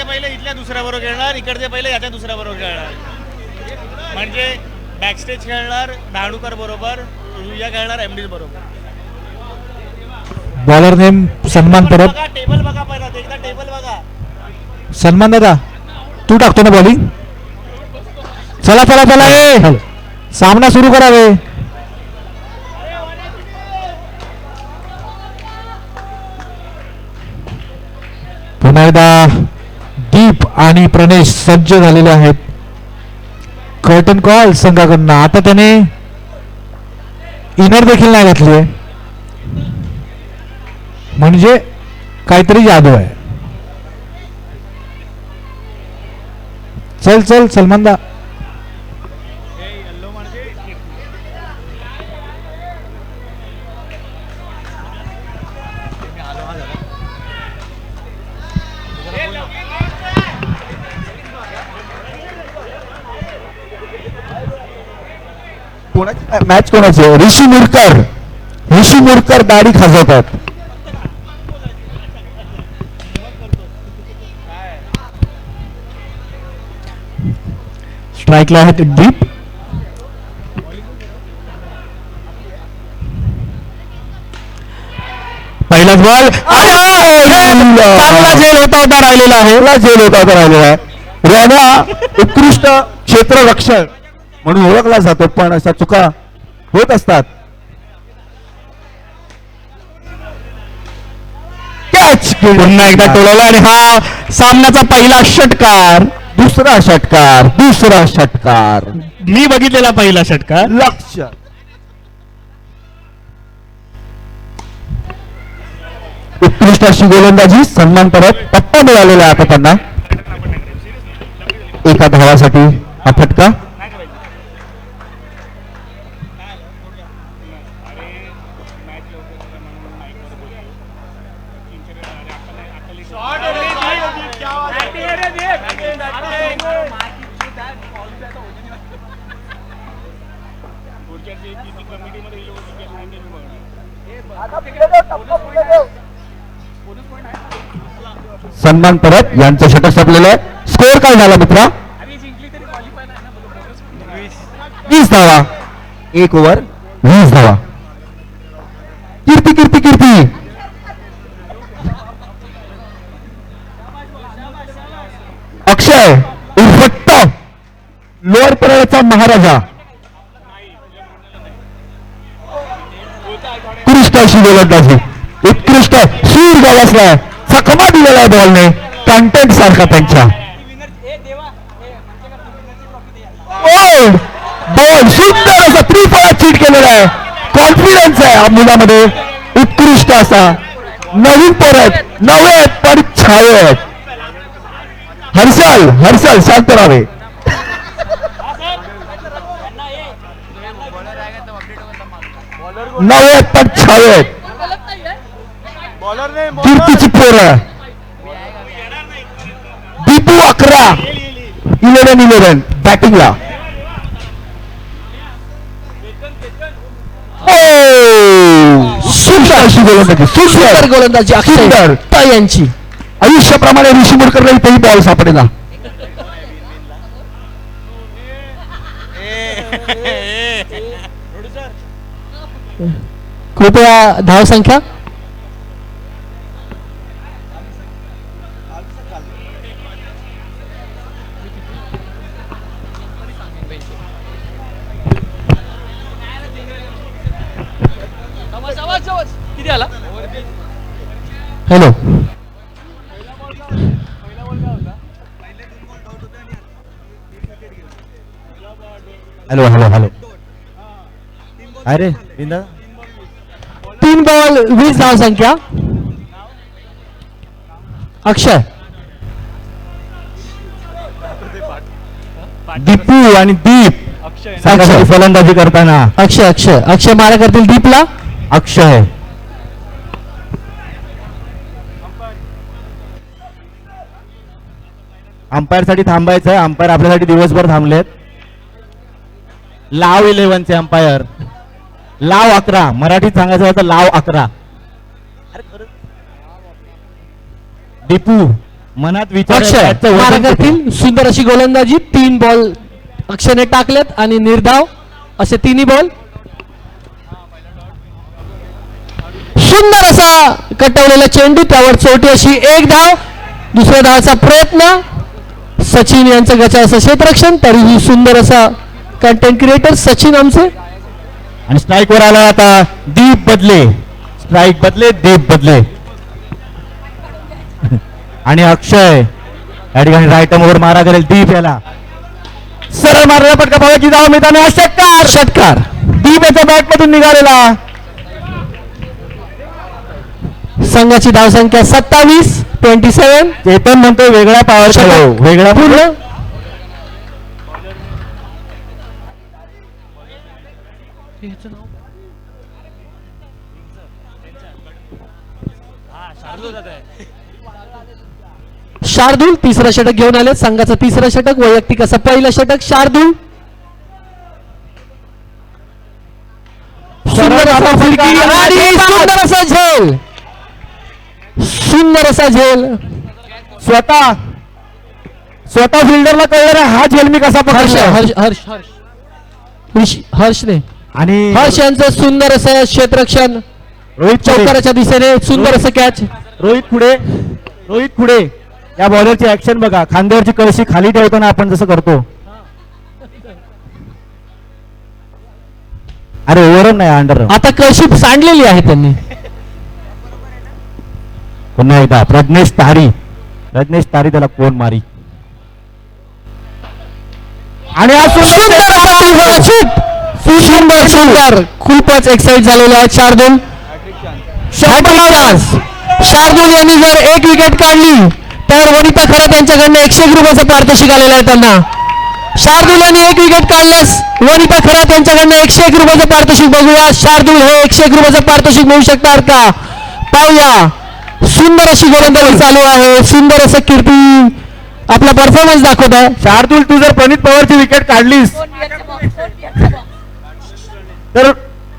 पहिले इथल्या दुसऱ्या बरोबर खेळणार, इकडचे पहिले याच्या दुसऱ्या बरोबर खेळणार. म्हणजे बॅकस्टेज खेळणार धाणूकर बरोबर, रुया खेळणार एमडी बरोबर. बॉलर नेम सन्मान परब. टेबल बघा पहिला, एकदा टेबल बघा. सन्मान दादा तू टाकतो ना बॉलिंग. चला चला चला ए सामना सुरू करावे. पुन्हा एकदा दीप आणि प्रणेश सज्ज झालेले आहेत. कर्टन कॉल संघाकडनं. आता त्याने इनर देखील नाही घातली आहे, म्हणजे काहीतरी जादू आहे. चल चल सलमानदा. मॅच कोणाची आहे? ऋषी मुरकर. ऋषी मुरकर दाढी खाजवतात. स्ट्राईकला आहेत दीप. पहिलाच बॉल. चांगला झेल होता होता राहिलेला आहे. झेल होता राहिलेला आहे. राणा उत्कृष्ट क्षेत्ररक्षण म्हणून ओळखला जातो, पण अशा चुका होत असतात. कॅच पुन्हा एकदा टोलवला आणि हा सामन्याचा पहिला षटकार. दुसरा षटकार. दुसरा षटकार. मी बघितलेला पहिला षटकार. लक्ष. उत्कृष्ट अशी गोलंदाजी. सन्मान परत टप्पा मिळालेला आहे आता त्यांना. एका धावासाठी हा फटका. सन्मान परत यांचं षटक संपलेलं आहे. स्कोर काय झाला मित्रा? 20 धावा. 1 ओव्हर 20 धावा. कीर्ती कीर्ती कीर्ती. अक्षय उर्फ टॉप लोअर परळचा महाराजा. उत्कृष्ट अशी गोलंदाजी. उत्कृष्ट सूर गावासला चकमा दिलेला आहे बॉलने. कंटेंट सारखा त्यांच्या. बॉल सुंदर असा त्रिफळा चीट केलेला आहे. कॉन्फिडन्स आहे या मुलामध्ये. उत्कृष्ट असा नवीन परत नवे पण छावे. हर्षल हर्षल शांत राहावे. नवे पण छावे. कीर्तीची पोरं. दीपू 11 11 बॅटिंगला. सुंदर अशी गोलंदाजी. सुंदर गोलंदाजी अक्षय यांची. आयुष्याप्रमाणे ऋषी मुरकरला इथेही बॉल सापडेना. कृपया धाव संख्या. किती आला? Hello hello hello hello. अरे 3 बॉल 20 धाव संख्या. अक्षय. दीपू आणि दीप अक्षय फलंदाजी करताना. अक्षय अक्षय अक्षय मारा करतील दीपला. अक्षय अंपायर साठी थांबायचं आहे. अंपायर आपल्यासाठी दिवसभर थांबलेत. लाव 11 चे अंपायर. लाव 11 मराठीत सांगायचं होतं लाव 11. दीपू मनात विचार अक्षय मारा करतील. सुंदर अशी गोलंदाजी. 3 बॉल अक्षयने टाकलेत आणि निर्धाव असे 3 बॉल. सुंदर असा कटवलेला चेंडू, त्यावर चोटी अशी 1 धाव. दुसऱ्या धावाचा प्रयत्न. सचिन यांचं गचा असं क्षेत्ररक्षण. तरीही सुंदर असा कंटेंट क्रिएटर सचिन आमचे. आणि स्ट्राईक वर आला आता दीप बदले. स्ट्राईक बदले, दीप बदले. आणि अक्षय या ठिकाणी राईट वर मारा करेल दीप याला. सरळ मारलेला पटका भावाची धाव मिळताना षटकार. षटकार. दीप याच्या बॅट मधून निघालेला. संघाची धावसंख्या 27. चेतन म्हणतो वेगळा पॉवर खेळो. वेगळा पूर्ण. शार्दूल तिसरं षटक घेऊन आले. संघाचं तिसरं षटक. वैयक्तिक असं पहिलं षटक शार्दूल. सुंदर असा फलकी आणि सुंदर असा झेल. सुंदर असा झेल. स्वतः फिल्डरला कळलं हा झेल मी कसा हर्ष पकडला. हर्ष हर्ष हर्षने आणि हर्ष यांचं सुंदर असं क्षेत्ररक्षण. रोहित चौकाराच्या दिशेने सुंदर असं कॅच. रोहित पुढे या बॉलरची ऍक्शन बघा. खांद्यावरची कळशी खाली ठेवताना आपण जसं करतो. अरे ओव्हर नाही अंडर. आता कळशी सांडलेली आहे त्यांनी. पुन्हा एकदा प्रज्ञेश तारी त्याला कोण मारी. आणि हा सुंदर खूपच एक्साइट झालेले आहेत शार्दूल. शार्दूल यांनी जर 1 विकेट काढली तर वनिता खरात यांच्याकडनं 101 रुपयाचं पारितोषिक आलेलं आहे त्यांना. शार्दूल यांनी 1 विकेट काढल्यास वनिता खरात यांच्याकडनं 101 रुपयाचं पारितोषिक. बघूया शार्दूल हे 101 रुपयाचं पारितोषिक मिळू शकतात का पाहूया. सुंदर अशी गोलंदाजी चालू आहे. सुंदर असं कीर्ती आपला परफॉर्मन्स दाखवत आहे. शार्दूल तू जर प्रणित पवारची विकेट काढलीस तर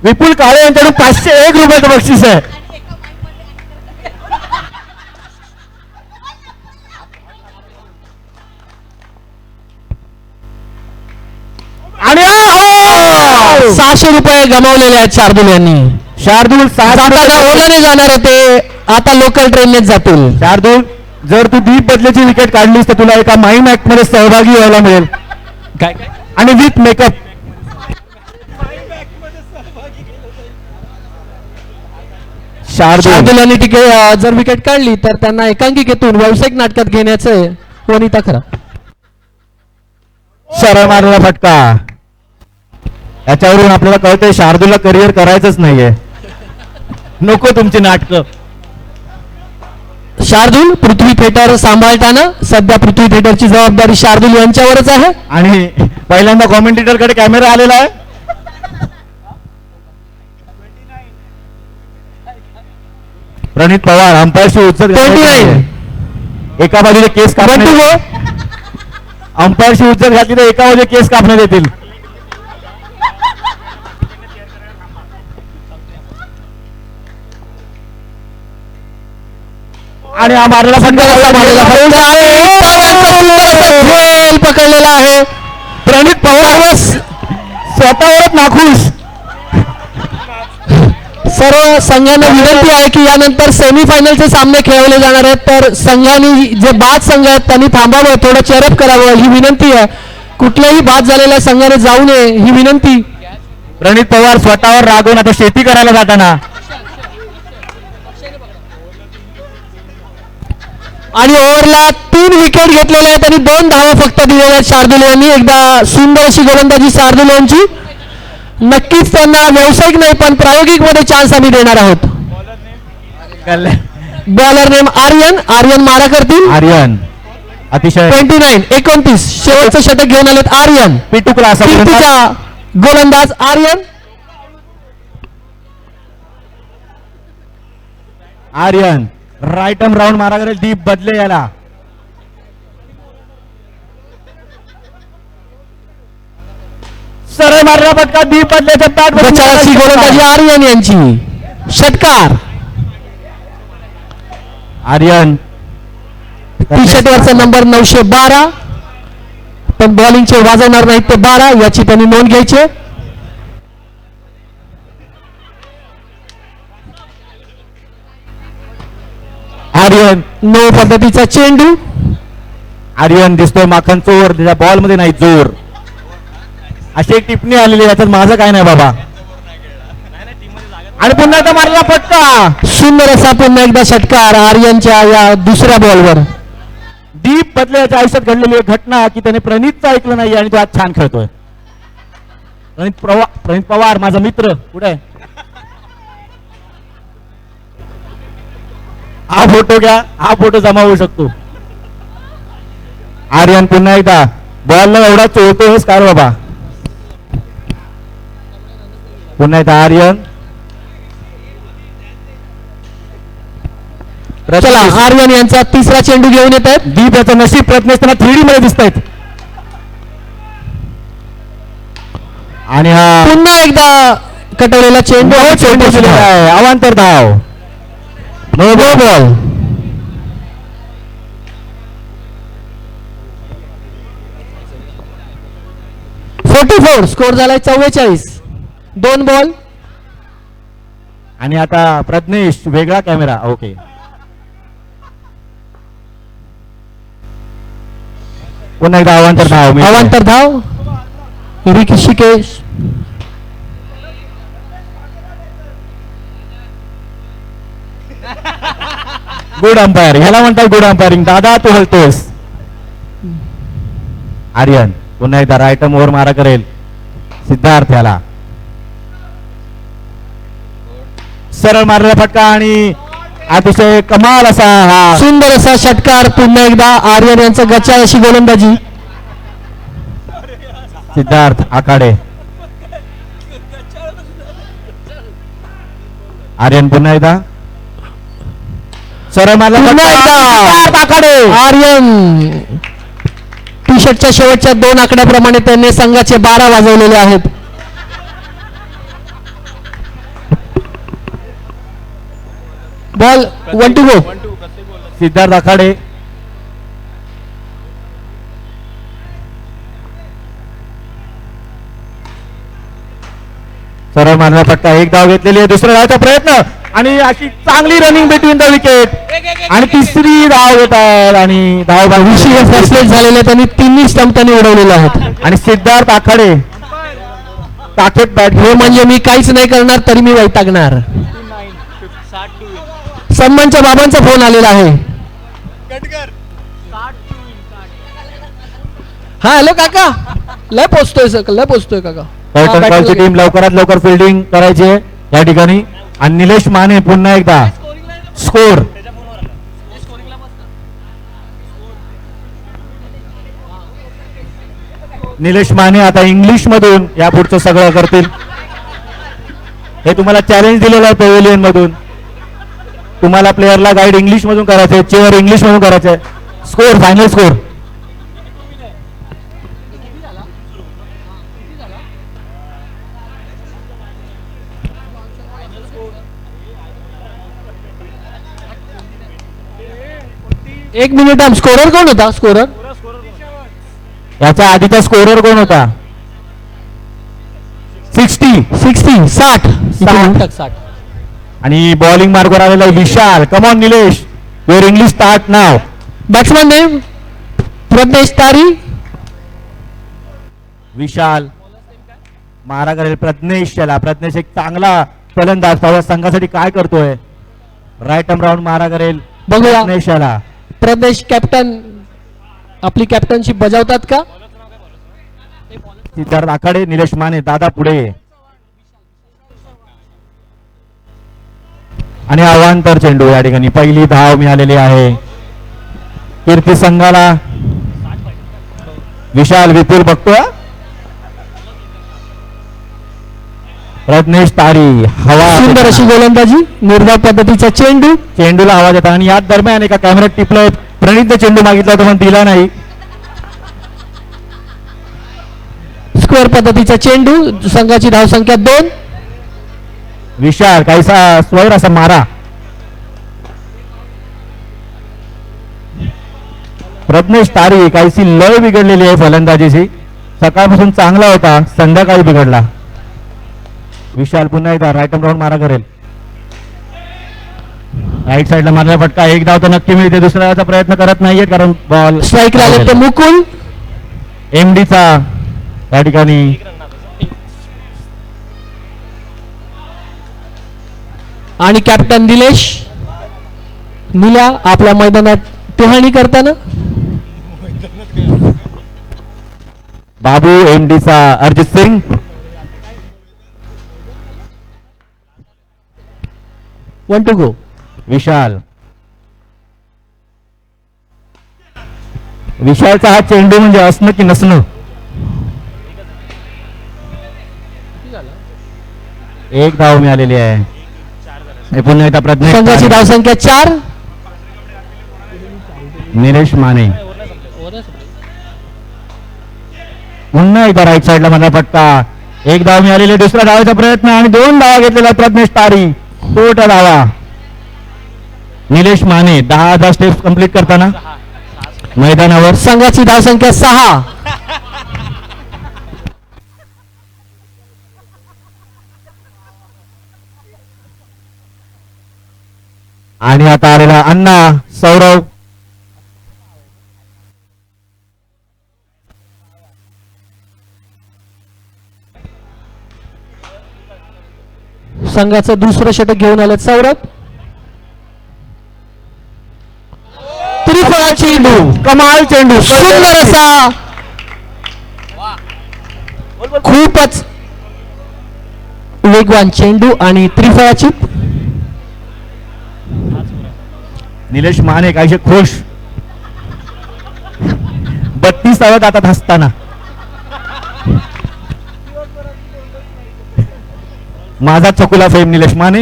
विपुल काळे यांच्याकडून 501 रुपयाचं बक्षीस आहे. आणि 600 रुपये गमावलेले आहेत शार्दूल यांनी. शार्दूल ओलाने जाणार होते, आता लोकल ट्रेननेच जातील. शार्दूल जर तू दीप बदलेची विकेट काढलीस तर तुला एका माईम ऍक्ट मध्ये सहभागी व्हायला मिळेल. काय आणि विथ मेकअप. शार्दूल यांनी जर विकेट काढली तर त्यांना एकांकिकेतून व्यावसायिक नाटकात घेण्याचं वनिता खरा. सरळ मारलेला फटका. याच्यावरून आपल्याला कळतंय शार्दूलला करिअर करायचंच नाहीये. नको तुमची नाटकं. शार्दूल पृथ्वी थिएटर सांभाळताना सध्या पृथ्वी थिएटरची जबाबदारी शार्दूल यांच्यावरच आहे. आणि पहिल्यांदा कॉमेंटेटर कडे कॅमेरा आलेला आहे. प्रणित पवार अंपायरशी उचल. 29. एका बाजूला केस कापण्यात. अंपायरशी उचल घातली तर एका बाजूला केस कापण्यात येतील. आणि हा मारलेला पकडलेला आहे. प्रणित पवार स्वतःवरच नाखुश. सर्व संघांना विनंती आहे की यानंतर सेमीफायनलचे सामने खेळवले जाणार आहेत, तर संघांनी जे बाद संघ आहेत त्यांनी थांबावं, थोडं चेअरअप करावं ही विनंती आहे. कुठल्याही बाद झालेल्या संघाने जाऊ नये ही विनंती. प्रणित पवार स्वतःवर रागवून आता शेती करायला जाताना. आणि ओव्हरला 3 विकेट घेतलेल्या आहेत आणि 2 धावा फक्त दिलेल्या आहेत शार्दूल यांनी. एकदा सुंदर अशी गोलंदाजी शार्दूल यांची. नक्कीच त्यांना व्यावसायिक नाही पण प्रायोगिक मध्ये चान्स आम्ही देणार आहोत. बॉलर नेम आर्यन मारा करतील. आर्यन अतिशय 29 शेवटचं षटक घेऊन आलेत आर्यन. पिटू क्लास गोलंदाज आर्यन राईट आर्म राऊंड मारा करेल. दीप बदले याला. सरळ मारला फटका. दीप बदल्याच्या बॅट गोलंदाजी आर्यन यांची. षटकार. आर्यन टी शर्ट वरचा नंबर 912, पण बॉलिंगचे वाजवणार नाहीत ते 12, याची त्यांनी नोंद घ्यायची. आर्यन नो पद्धतीचा चेंडू. आर्यन दिसतोय माखन चोर, त्याच्या बॉल मध्ये नाही जोर, अशी एक टिप्पणी आलेली आहे, याच्यात माझं काय नाही बाबा. आणि पुन्हा एकदा मारला फटका. सुंदर असा पुन्हा एकदा षटकार आर्यनच्या या दुसऱ्या बॉलवर. दीप बदल्याच्या आयुष्यात घडलेली एक घटना की त्याने प्रणितचं ऐकलं नाही आणि तो आज छान खेळतोय. प्रणित पवार माझा मित्र कुठे आहे? हा फोटो घ्या, हा फोटो जमा होऊ शकतो. आर्यन पुन्हा एकदा बॉलला एवढा चोळतोयस काय बाबा. पुन्हा एकदा आर्यन. चला आर्यन यांचा तिसरा चेंडू घेऊन येत आहेत. दीप याचं नशीब प्रयत्न 3D मध्ये दिसत आहेत. आणि हा पुन्हा एकदा कटवलेला चेंडू. चेंडू दिलेला आहे. अवांतर धाव. No ball. स्कोर झालाय 44. 2 बॉल. आणि आता प्रज्ञेश वेगळा कॅमेरा. ओके. पुन्हा एकदा अवांतर धाव. अवांतर धाव. ऋषिकेश. गुड अंपायर, ह्याला म्हणतात गुड अंपायरिंग. दादा तू हलतोस. आर्यन पुन्हा एकदा राईट ओव्हर मारा करेल. सिद्धार्थ याला सरळ मारलेला फटका आणि अतिशय कमाल असा हा सुंदर असा षटकार. पुन्हा एकदा आर्यन यांचा गच्चा अशी गोलंदाजी. सिद्धार्थ आखाडे. आर्यन पुन्हा एकदा सरळ मारला पुन्हा सिद्धार्थ आखाडे. आर्यन टी शर्टच्या शेवटच्या 2 आकड्याप्रमाणे त्यांनी संघाचे 12 वाजवलेले आहेत. Ball 1 to go. सिद्धार्थ आखाडे. सरळ मारला फटका. एक धाव घेतलेली आहे. दुसऱ्या धावचा प्रयत्न आणि अशी चांगली रनिंग बिटवीन द विकेट आणि तिसरी धाव घेतात आणि धाव विषय फसलेट झालेले त्यांनी 3 स्टंप त्यांनी उडवलेले आहेत. आणि सिद्धार्थ आखाडे ताकेत बॅट हे म्हणजे मी काहीच नाही करणार तरी मी वैतागणार. सन्मानच्या बाबांचा फोन आलेला आहे. हा हॅलो काका. लय पोचतोय काका. कर्टन टीम लवकरात लवकर फिल्डिंग करायची आहे या ठिकाणी. आणि निलेश माने पुन्हा एकदा स्कोर. निलेश माने आता इंग्लिश मधून या पुढचं सगळं करतील. हे तुम्हाला चॅलेंज दिलेलं आहे पॅव्हिलियन मधून. तुम्हाला प्लेअरला गाईड इंग्लिश मधून करायचंय, चेअर इंग्लिश मधून करायचंय. Score final score. एक मिनिट. स्कोरर कोण होता? स्कोरर याचा आधीचा स्कोरर कोण होता? 60. आणि बॉलिंग मार्कवर आलेला Vishal. Come on Nilesh, your English start नाव. Batsman name Pragnesh Tari. विशाल मारा करेल प्रज्ञेश याला. प्रज्ञेश एक चांगला फलंदाज. पाहूया संघासाठी काय करतोय. राईट आर्म राऊंड मारा करेल बघूया. प्रज्ञेश याला. प्रदेश कॅप्टन आपली कॅप्टनशिप बजावतात का? सिद्धार्थ आखाडे, निलेश माने, दादा पुढे. आणि अवांतर चेंडू या ठिकाणी. पहिली धाव मिळालेली आहे कीर्ती संघाला. विशाल विपुल बघतोय. प्रज्ञेश तारी हवा. सुंदर अशी गोलंदाजी. निर्धाव पद्धतीचा चेंडू. चेंडूला आवाज येतात आणि याच दरम्यान एका कॅमेऱ्यात टिपलं. प्रणितने चेंडू मागितला होता पण दिला नाही. स्क्वेअर पद्धतीचा चेंडू. संघाची धावसंख्या 2. विशाल काहीसा स्वैर असा मारा. प्रज्ञेश तारी काहीशी लय बिघडलेली आहे फलंदाजीची. सकाळपासून चांगला होता, संध्याकाळी बिघडला. विशाल पुन्हा एकदा राईट आर्म राऊंड मारा करेल. राईट साईडला मारला फटका, एक धाव तर नक्की मिळते. दुसऱ्या धावाचा प्रयत्न करत नाहीये कारण बॉल स्ट्राईक आले ते मुकुल एमडीचा या ठिकाणी आणि कॅप्टन निलेश निल्या आपल्या मैदानात टिहाणी करताना. बाबू एमडीचा Arjit Singh. One to go. Vishal विशालचा हा चेंडू म्हणजे असणं की नसणं. एक धाव मिळालेली आहे. हे पुन्हा एकदा प्रज्ञेश संघाची तारी. धावसंख्या 4. निलेश माने पुन्हा एकदा राईट साईडला मला फटका, एक धाव मिळालेली. दुसऱ्या धावाचा प्रयत्न आणि 2 धावा घेतलेला प्रज्ञेश तारी. तोटा धावा. निलेश माने 10,000 स्टेप्स कंप्लीट करताना मैदानावर. संघाची धावसंख्या 6. आणि आता आलेला अण्णा सौरव. संघाचं दुसरं षटक घेऊन आलं सौरभ. त्रिफळा चेंडू, कमाल चेंडू, सुंदर असा, खूपच वेगवान चेंडू आणि त्रिफळा चिप. निलेश माने काहीशे खुश. 32 धावा जातात हसताना. माझा चकुला फेम निलेश माने.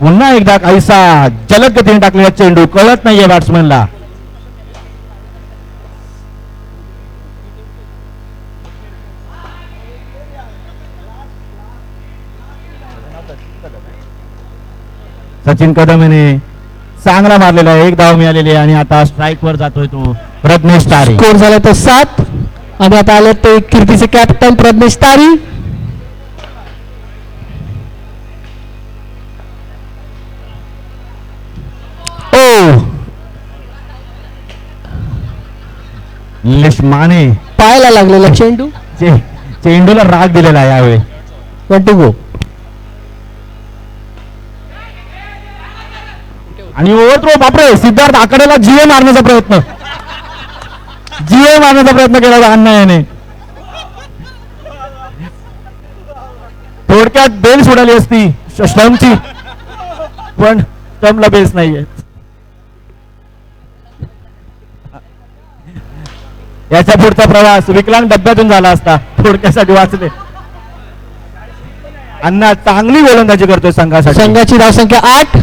पुन्हा एकदा काहीसा जलद गतीने टाकलेला चेंडू, कळत नाहीये बॅट्समनला. सचिन कदम याने चांगला मारलेला आहे. एक धाव मिळालेली आहे आणि आता स्ट्राईक वर जातोय तो प्रज्ञेश तारी. स्कोर झाला तो 7 आणि आता आले ते कीर्तीचे कॅप्टन प्रज्ञेश तारी. ओ निलेश माने पायाला लागलेला चेंडू. चेंडूला राग दिलेला आहे यावेळी. One to go. आणि ओव्हरथ्रो, बापरे, सिद्धार्थ आकड्याला जीवे मारण्याचा प्रयत्न केला होता अण्णा याने. थोडक्यात बेल सोडाली असती स्टंपची, पण स्टंपला बेस नाहीये. याच्या पुढचा प्रवास विकलांग डब्यातून झाला असता. थोडक्यासाठी वाचले. अण्णा चांगली गोलंदाजी करतोय संघासाठी. संघाची धावसंख्या 8.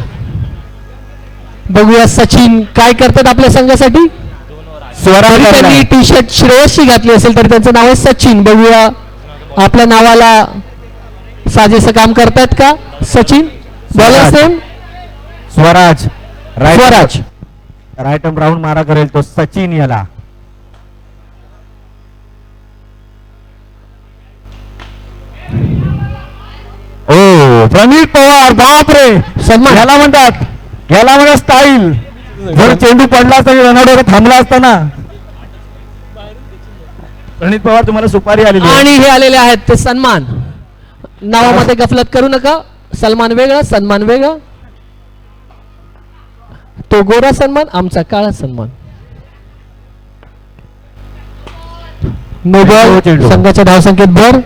बघूया सचिन काय करतात आपल्या संघासाठी. स्वराज त्यांनी टी शर्ट श्रेयसची घातली असेल तर त्यांचं नाव आहे सचिन. बघूया आपल्या नावाला साजेसं काम करतायत का Sachin. Bowler same Swaraj Swaraj. Right arm round मारा करेल तो सचिन याला. ओ प्रणीत पवार, बापरे, सन्मान. याला म्हणतात स्टाईल. जर चेंडू पडला असता रनआउटवर थांबला असताना. प्रणीत पवार तुम्हाला सुपारी आलेली आहे. आणि हे आलेले आहेत ते सन्मान. नावामध्ये गफलत करू नका. सलमान वेगळा, सन्मान वेगळा. तो गोरा सन्मान, आमचा काळा सन्मान. No ball. चेंडू. संघाच्या धावसंख्येत भर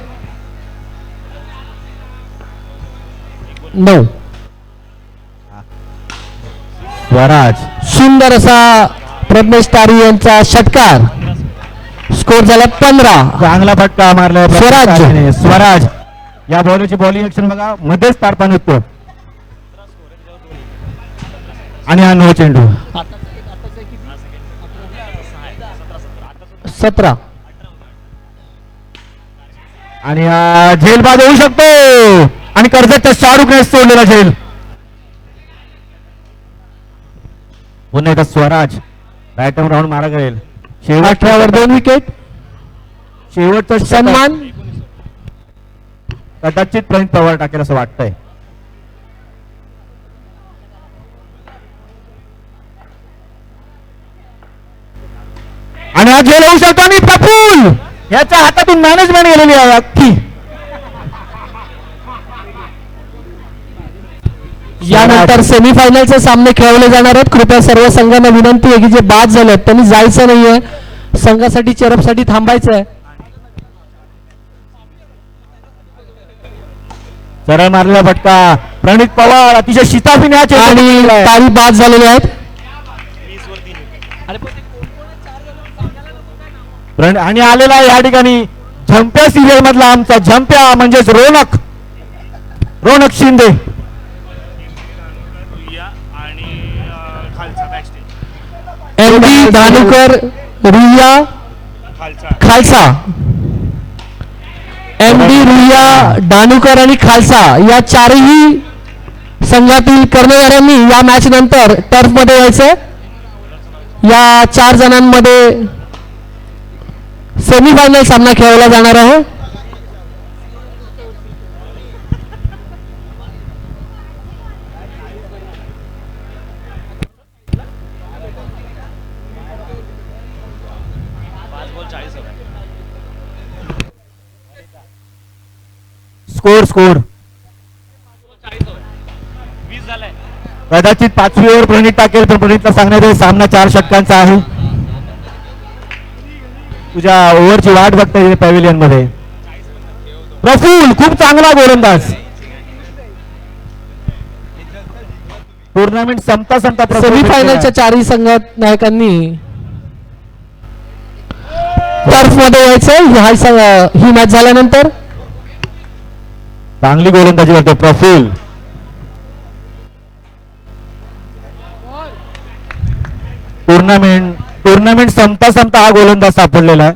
9. स्वराज सुंदर असा प्रज्ञेश तारी यांचा षटकार. स्कोर झाला 15. चांगला फटका मारला स्वराज. स्वराज या बॉलरची बॉलिंग ऍक्शन बघा, मध्येच तारपा निघतो. आणि हा नो चेंडू. 17. आणि हा झेलबाद होऊ शकतो. आणि कर्जतच्या शाहरुखने सोडलेला झेल. पुन्हा एकदा स्वराज रायटम राऊंड मारा करेल. 18 वर 2 विकेट. शेवटचा षटक सन्मान कदाचित प्रणित पवार टाकेल असं वाटतंय. आणि हा झेल होऊ शकतो आणि प्रफुल याच्या हातातून मॅनेजमेंट गेलेली आहे अख्खी. यानंतर सेमीफायनलचे सामने खेळवले जाणार आहेत. कृपया सर्व संघांना विनंती आहे की जे बाद झाले आहेत त्यांनी जायचं नाहीये, संघासाठी चेअरअपसाठी थांबायचं आहे. सरळ मारलेला फटका प्रणित पवार अतिशय शिताफीने हा चेंडू आणि खेळलेला आहे. तारी बाद झालेले आहेत. आणि आलेला आहे या ठिकाणी झंप्या सिरियल मधला आमचा झंप्या म्हणजेच रोनक शिंदे. आणि खालचा backstage MD. Dhanukar, Ruia Khalsa. MD. Ruia, Dhanukar आणि खालसा या चारही संघातील कर्णधारांनी या मॅच नंतर टर्फ मध्ये यायचं. या 4 जणांमध्ये सेमीफायनल सामना खेळवला जाणार आहे. स्कोर 20 झालाय. कदाचित 5वी ओव्हर प्रणित टाकेल, पण प्रणितला सांगण्यात येईल सामना 4 षटकांचा आहे. तुझ्या ओव्हरची वाट बघता पॅव्हिलियन मध्ये. प्रफुल खूप चांगला गोलंदाज. टुर्नामेंट संपता सेमीफायनलच्या 4ही संघात नायकांनी टर्फ मध्ये यायचं. ही मॅच झाल्यानंतर चांगली गोलंदाजी करतो प्रफुल. टुर्नामेंट संपता हा गोलंदाज सापडलेला आहे.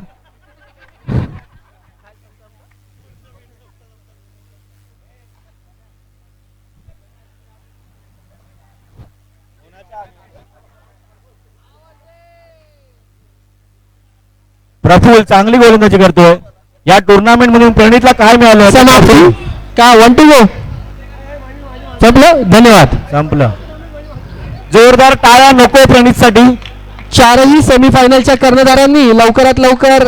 प्रफुल चांगली गोलंदाजी करतोय. या टुर्नामेंट मधून प्रणितला काय मिळालं? समाप्ती का 1 to go संपलं. धन्यवाद. संपलं. जोरदार टाळ्या नको प्रणितसाठी. 4ही सेमीफायनलच्या कर्णधारांनी लवकरात लवकर